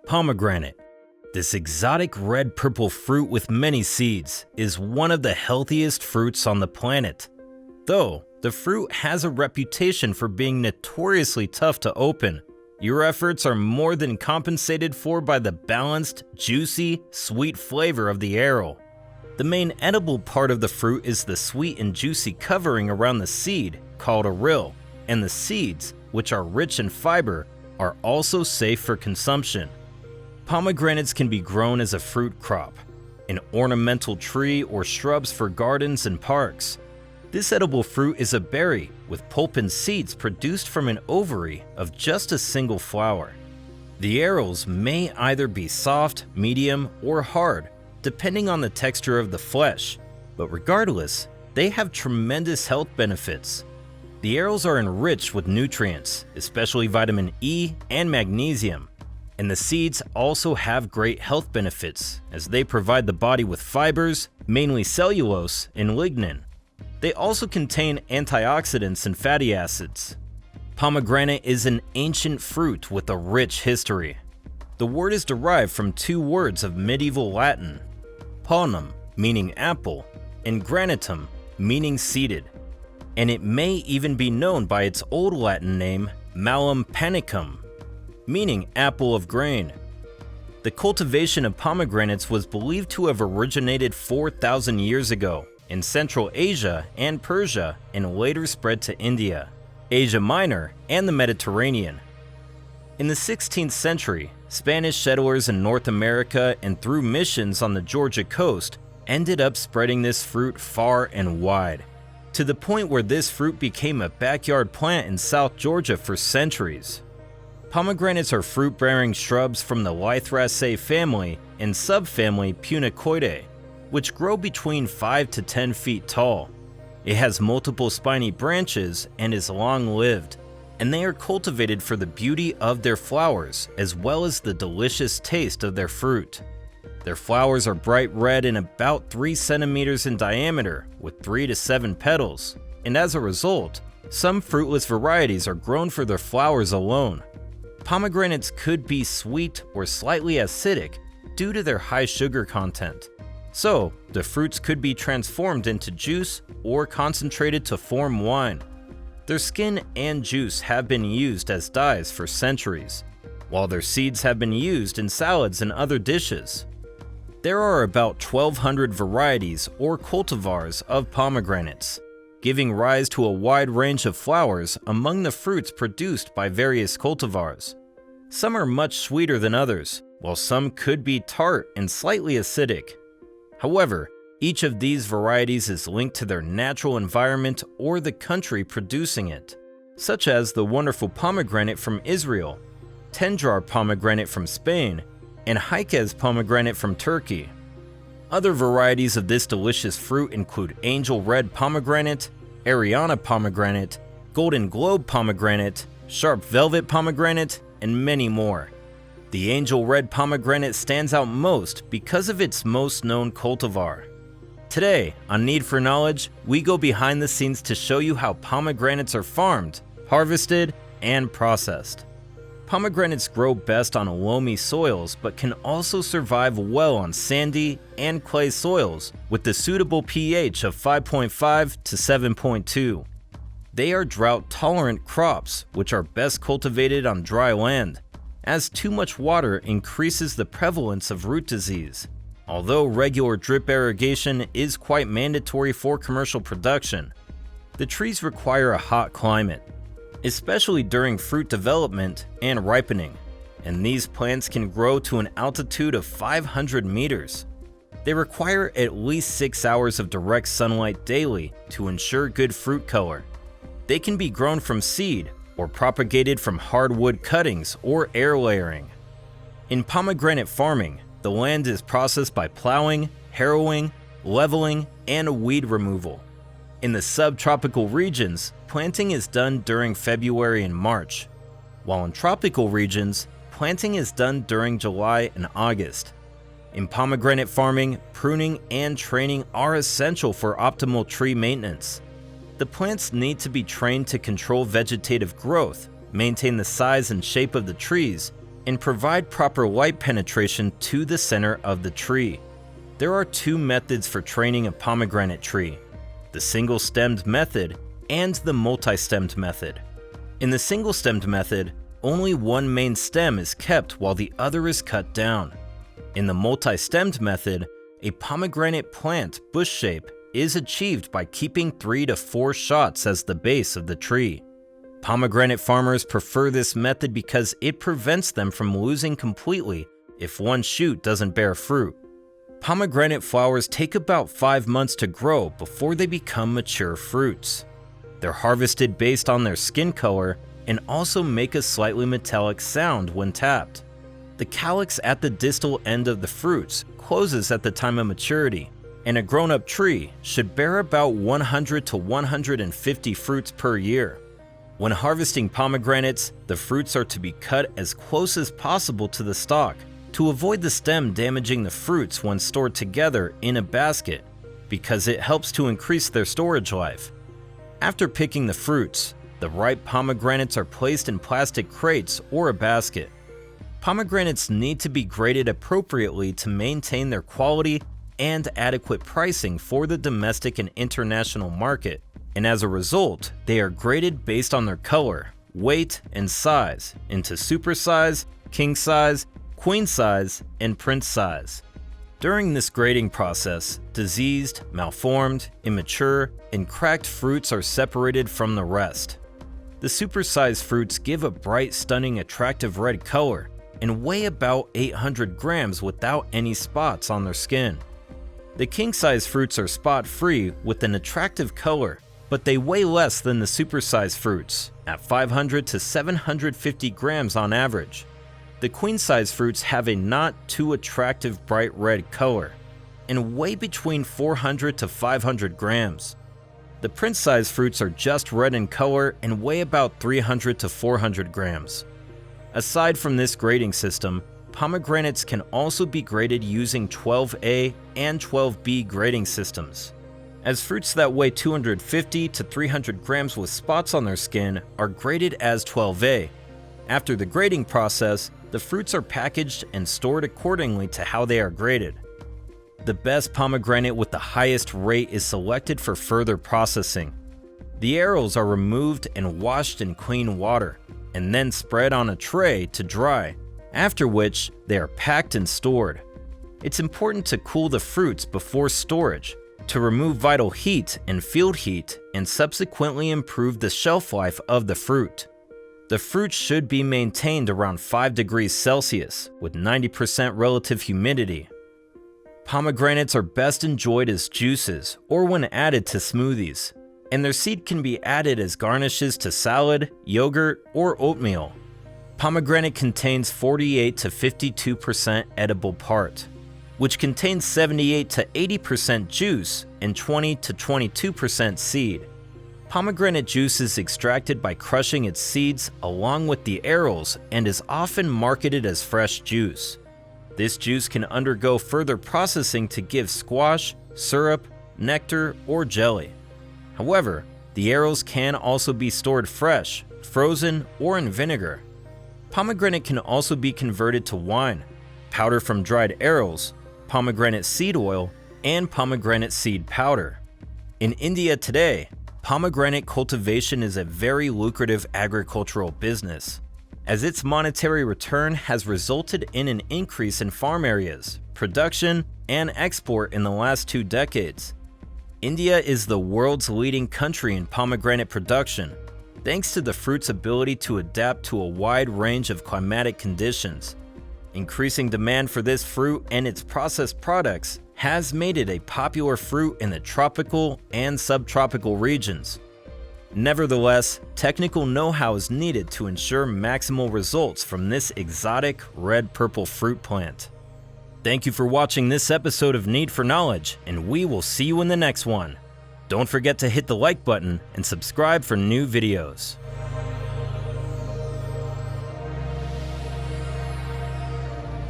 Pomegranate. This exotic red-purple fruit with many seeds is one of the healthiest fruits on the planet. Though the fruit has a reputation for being notoriously tough to open, your efforts are more than compensated for by the balanced, juicy, sweet flavor of the aril. The main edible part of the fruit is the sweet and juicy covering around the seed, called aril, and the seeds, which are rich in fiber, are also safe for consumption. Pomegranates can be grown as a fruit crop, an ornamental tree or shrubs for gardens and parks. This edible fruit is a berry with pulp and seeds produced from an ovary of just a single flower. The arils may either be soft, medium, or hard, depending on the texture of the flesh, but regardless, they have tremendous health benefits. The arils are enriched with nutrients, especially vitamin E and magnesium, and the seeds also have great health benefits as they provide the body with fibers, mainly cellulose and lignin. They also contain antioxidants and fatty acids. Pomegranate is an ancient fruit with a rich history. The word is derived from two words of medieval Latin, pomum, meaning apple, and granatum, meaning seeded, and it may even be known by its Old Latin name, malum panicum, meaning apple of grain. The cultivation of pomegranates was believed to have originated 4,000 years ago in Central Asia and Persia and later spread to India, Asia Minor, and the Mediterranean. In the 16th century, Spanish settlers in North America and through missions on the Georgia coast ended up spreading this fruit far and wide, to the point where this fruit became a backyard plant in South Georgia for centuries. Pomegranates are fruit-bearing shrubs from the Lythraceae family and subfamily Punicoideae, which grow between 5 to 10 feet tall. It has multiple spiny branches and is long-lived, and they are cultivated for the beauty of their flowers as well as the delicious taste of their fruit. Their flowers are bright red and about 3 centimeters in diameter with 3 to 7 petals, and as a result, some fruitless varieties are grown for their flowers alone. Pomegranates could be sweet or slightly acidic due to their high sugar content, so the fruits could be transformed into juice or concentrated to form wine. Their skin and juice have been used as dyes for centuries, while their seeds have been used in salads and other dishes. There are about 1,200 varieties or cultivars of pomegranates, giving rise to a wide range of flowers among the fruits produced by various cultivars. Some are much sweeter than others, while some could be tart and slightly acidic. However, each of these varieties is linked to their natural environment or the country producing it, such as the wonderful pomegranate from Israel, Tendrar pomegranate from Spain, and Haikes pomegranate from Turkey. Other varieties of this delicious fruit include angel red pomegranate, Ariana pomegranate, golden globe pomegranate, sharp velvet pomegranate, and many more. The angel red pomegranate stands out most because of its most known cultivar. Today, on Need for Knowledge, we go behind the scenes to show you how pomegranates are farmed, harvested, and processed. Pomegranates grow best on loamy soils but can also survive well on sandy and clay soils with the suitable pH of 5.5 to 7.2. They are drought-tolerant crops which are best cultivated on dry land, as too much water increases the prevalence of root disease. Although regular drip irrigation is quite mandatory for commercial production, the trees require a hot climate, especially during fruit development and ripening, and these plants can grow to an altitude of 500 meters. They require at least 6 hours of direct sunlight daily to ensure good fruit color. They can be grown from seed or propagated from hardwood cuttings or air layering. In pomegranate farming, the land is processed by plowing, harrowing, leveling, and weed removal. In the subtropical regions, planting is done during February and March, while in tropical regions, planting is done during July and August. In pomegranate farming, pruning and training are essential for optimal tree maintenance. The plants need to be trained to control vegetative growth, maintain the size and shape of the trees, and provide proper light penetration to the center of the tree. There are two methods for training a pomegranate tree: the single-stemmed method and the multi-stemmed method. In the single-stemmed method, only one main stem is kept while the other is cut down. In the multi-stemmed method, a pomegranate plant bush shape is achieved by keeping 3 to 4 shots as the base of the tree. Pomegranate farmers prefer this method because it prevents them from losing completely if one shoot doesn't bear fruit. Pomegranate flowers take about 5 months to grow before they become mature fruits. They're harvested based on their skin color and also make a slightly metallic sound when tapped. The calyx at the distal end of the fruits closes at the time of maturity, and a grown-up tree should bear about 100 to 150 fruits per year. When harvesting pomegranates, the fruits are to be cut as close as possible to the stalk to avoid the stem damaging the fruits when stored together in a basket, because it helps to increase their storage life. After picking the fruits, the ripe pomegranates are placed in plastic crates or a basket. Pomegranates need to be graded appropriately to maintain their quality and adequate pricing for the domestic and international market, and as a result, they are graded based on their color, weight, and size into super size, king size, queen size, and prince size. During this grading process, diseased, malformed, immature, and cracked fruits are separated from the rest. The supersized fruits give a bright, stunning, attractive red color and weigh about 800 grams without any spots on their skin. The king-size fruits are spot-free with an attractive color, but they weigh less than the supersized fruits, at 500 to 750 grams on average. The queen-size fruits have a not too attractive bright red color and weigh between 400 to 500 grams. The prince-size fruits are just red in color and weigh about 300 to 400 grams. Aside from this grading system, pomegranates can also be graded using 12A and 12B grading systems, as fruits that weigh 250 to 300 grams with spots on their skin are graded as 12A. After the grading process, the fruits are packaged and stored accordingly to how they are graded. The best pomegranate with the highest rate is selected for further processing. The arils are removed and washed in clean water, and then spread on a tray to dry, after which they are packed and stored. It's important to cool the fruits before storage to remove vital heat and field heat and subsequently improve the shelf life of the fruit. The fruit should be maintained around 5 degrees Celsius with 90% relative humidity. Pomegranates are best enjoyed as juices or when added to smoothies, and their seed can be added as garnishes to salad, yogurt, or oatmeal. Pomegranate contains 48 to 52% edible part, which contains 78 to 80% juice and 20 to 22% seed. Pomegranate juice is extracted by crushing its seeds along with the arils and is often marketed as fresh juice. This juice can undergo further processing to give squash, syrup, nectar, or jelly. However, the arils can also be stored fresh, frozen, or in vinegar. Pomegranate can also be converted to wine, powder from dried arils, pomegranate seed oil, and pomegranate seed powder. In India today, pomegranate cultivation is a very lucrative agricultural business, as its monetary return has resulted in an increase in farm areas, production, and export in the last 2 decades. India is the world's leading country in pomegranate production, thanks to the fruit's ability to adapt to a wide range of climatic conditions. Increasing demand for this fruit and its processed products has made it a popular fruit in the tropical and subtropical regions. Nevertheless, technical know-how is needed to ensure maximal results from this exotic red-purple fruit plant. Thank you for watching this episode of Need for Knowledge, and we will see you in the next one. Don't forget to hit the like button and subscribe for new videos.